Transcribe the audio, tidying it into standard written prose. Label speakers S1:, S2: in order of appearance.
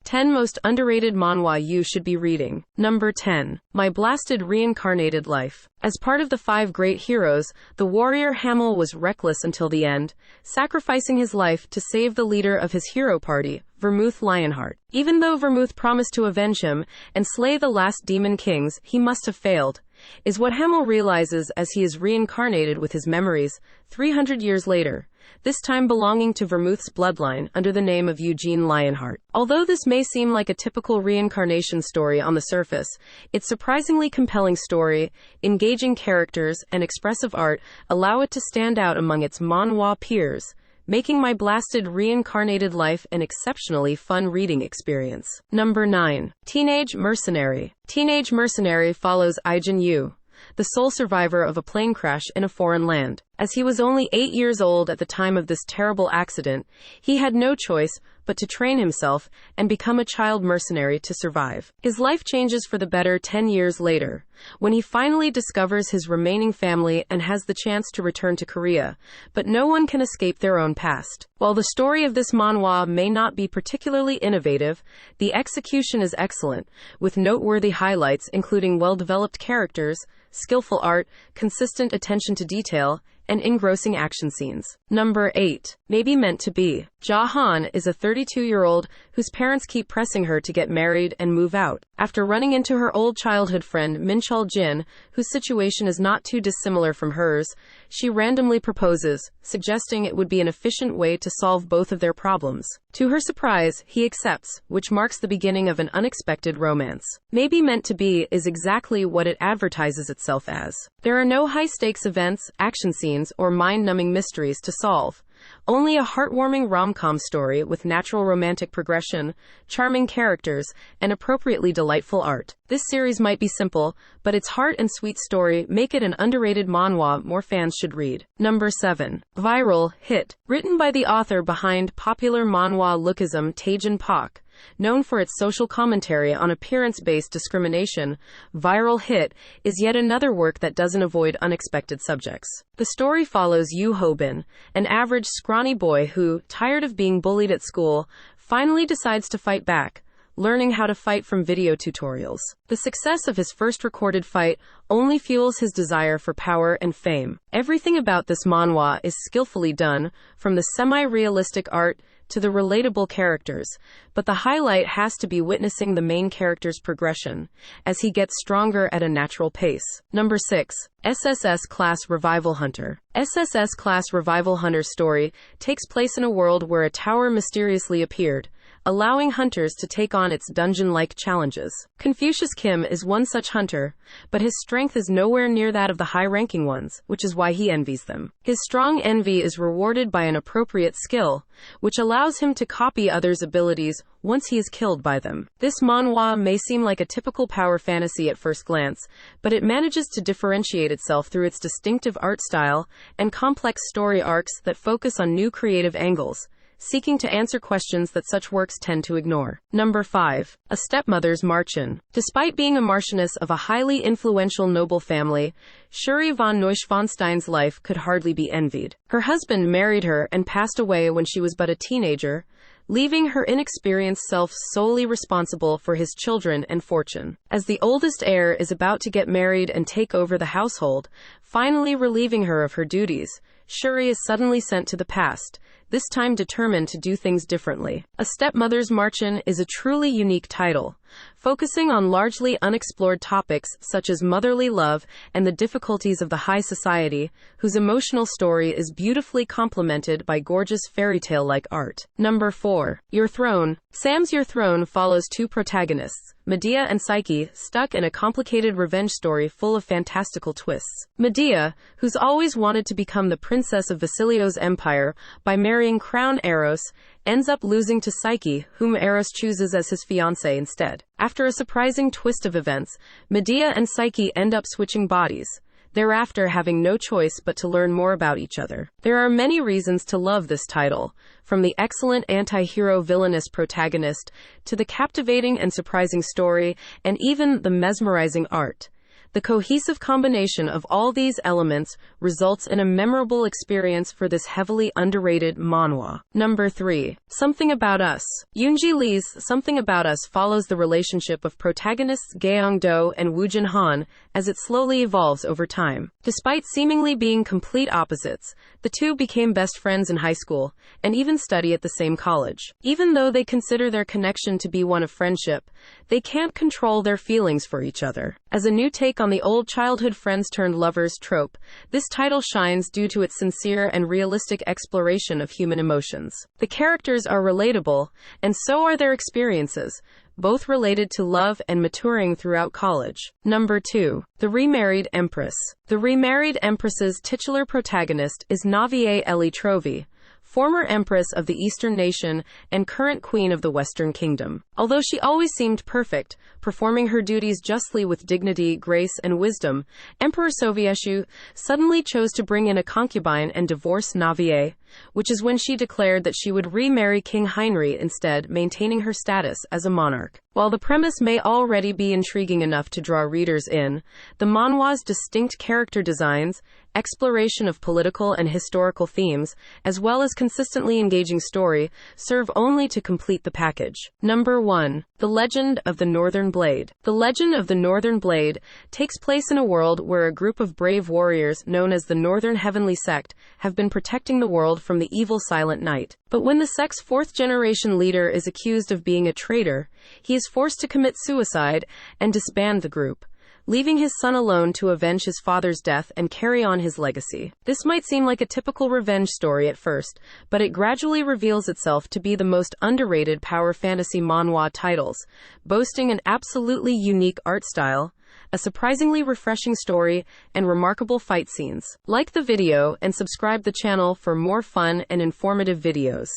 S1: 10 Most Underrated Manhwa You Should Be Reading. Number 10. My Blasted Reincarnated Life. As part of the 5 great heroes, the warrior Hamel was reckless until the end, sacrificing his life to save the leader of his hero party, Vermouth Lionheart. Even though Vermouth promised to avenge him and slay the last demon kings, he must have failed, is what Hamel realizes as he is reincarnated with his memories 300 years later, this time belonging to Vermouth's bloodline under the name of Eugene Lionheart. Although this may seem like a typical reincarnation story on the surface, its surprisingly compelling story, engaging characters, and expressive art allow it to stand out among its manhwa peers, making My Blasted Reincarnated Life an exceptionally fun reading experience. Number 9. Teenage Mercenary. Teenage Mercenary follows Aijin Yu, the sole survivor of a plane crash in a foreign land. As he was only 8 years old at the time of this terrible accident, he had no choice but to train himself and become a child mercenary to survive. His life changes for the better 10 years later, when he finally discovers his remaining family and has the chance to return to Korea, but no one can escape their own past. While the story of this manhwa may not be particularly innovative, the execution is excellent, with noteworthy highlights including well-developed characters, skillful art, consistent attention to detail, and engrossing action scenes. Number 8. Maybe Meant to Be. Ja Han is a 32-year-old whose parents keep pressing her to get married and move out. After running into her old childhood friend Minchul Jin, whose situation is not too dissimilar from hers, she randomly proposes, suggesting it would be an efficient way to solve both of their problems. To her surprise, he accepts, which marks the beginning of an unexpected romance. Maybe Meant to Be is exactly what it advertises itself as. There are no high-stakes events, action scenes, or mind-numbing mysteries to solve. Only a heartwarming rom-com story with natural romantic progression, charming characters, and appropriately delightful art. This series might be simple, but its heart and sweet story make it an underrated manhwa more fans should read. Number 7. Viral Hit. Written by the author behind popular manhwa lookism Taejin Pak, known for its social commentary on appearance-based discrimination, Viral Hit is yet another work that doesn't avoid unexpected subjects. The story follows Yu Hobin, an average scrawny boy who, tired of being bullied at school, finally decides to fight back, learning how to fight from video tutorials. The success of his first recorded fight only fuels his desire for power and fame. Everything about this manhwa is skillfully done, from the semi-realistic art to the relatable characters, but the highlight has to be witnessing the main character's progression, as he gets stronger at a natural pace. Number 6. SSS Class Revival Hunter. SSS Class Revival Hunter's story takes place in a world where a tower mysteriously appeared, allowing hunters to take on its dungeon-like challenges. Confucius Kim is one such hunter, but his strength is nowhere near that of the high-ranking ones, which is why he envies them. His strong envy is rewarded by an appropriate skill, which allows him to copy others' abilities once he is killed by them. This manhwa may seem like a typical power fantasy at first glance, but it manages to differentiate itself through its distinctive art style and complex story arcs that focus on new creative angles, seeking to answer questions that such works tend to ignore. Number 5. A Stepmother's Marchan. Despite being a marchioness of a highly influential noble family, Shuri von Neuschwanstein's life could hardly be envied. Her husband married her and passed away when she was but a teenager, leaving her inexperienced self solely responsible for his children and fortune. As the oldest heir is about to get married and take over the household, finally relieving her of her duties, Shuri is suddenly sent to the past, this time determined to do things differently. A Stepmother's Marchan is a truly unique title, focusing on largely unexplored topics such as motherly love and the difficulties of the high society, whose emotional story is beautifully complemented by gorgeous fairy tale-like art. Number 4. Your Throne. Sam's Your Throne follows two protagonists, Medea and Psyche, stuck in a complicated revenge story full of fantastical twists. Medea, who's always wanted to become the princess of Vasilio's empire by marrying Crown Eros, ends up losing to Psyche, whom Eros chooses as his fiancée instead. After a surprising twist of events, Medea and Psyche end up switching bodies, thereafter having no choice but to learn more about each other. There are many reasons to love this title, from the excellent anti-hero villainous protagonist to the captivating and surprising story and even the mesmerizing art. The cohesive combination of all these elements results in a memorable experience for this heavily underrated manhwa. Number 3. Something About Us. Yoonji Lee's Something About Us follows the relationship of protagonists Gaeong-do and Woojin Han as it slowly evolves over time. Despite seemingly being complete opposites, the two became best friends in high school and even study at the same college. Even though they consider their connection to be one of friendship, they can't control their feelings for each other. As a new take on the old childhood friends turned lovers trope, this title shines due to its sincere and realistic exploration of human emotions. The characters are relatable, and so are their experiences, both related to love and maturing throughout college. Number 2. The Remarried Empress. The Remarried Empress's titular protagonist is Navie Eli Trovy, former empress of the Eastern nation and current queen of the Western kingdom. Although she always seemed perfect, performing her duties justly with dignity, grace, and wisdom, Emperor Sovieshu suddenly chose to bring in a concubine and divorce Navie, which is when she declared that she would remarry King Heinrich instead, maintaining her status as a monarch. While the premise may already be intriguing enough to draw readers in, the manhwa's distinct character designs, exploration of political and historical themes, as well as consistently engaging story, serve only to complete the package. Number 1. The Legend of the Northern Blade. The Legend of the Northern Blade takes place in a world where a group of brave warriors known as the Northern Heavenly Sect have been protecting the world from the evil Silent Knight. But when the sect's fourth-generation leader is accused of being a traitor, he is forced to commit suicide and disband the group, leaving his son alone to avenge his father's death and carry on his legacy. This might seem like a typical revenge story at first, but it gradually reveals itself to be the most underrated power fantasy manhwa titles, boasting an absolutely unique art style, a surprisingly refreshing story, and remarkable fight scenes. Like the video and subscribe the channel for more fun and informative videos.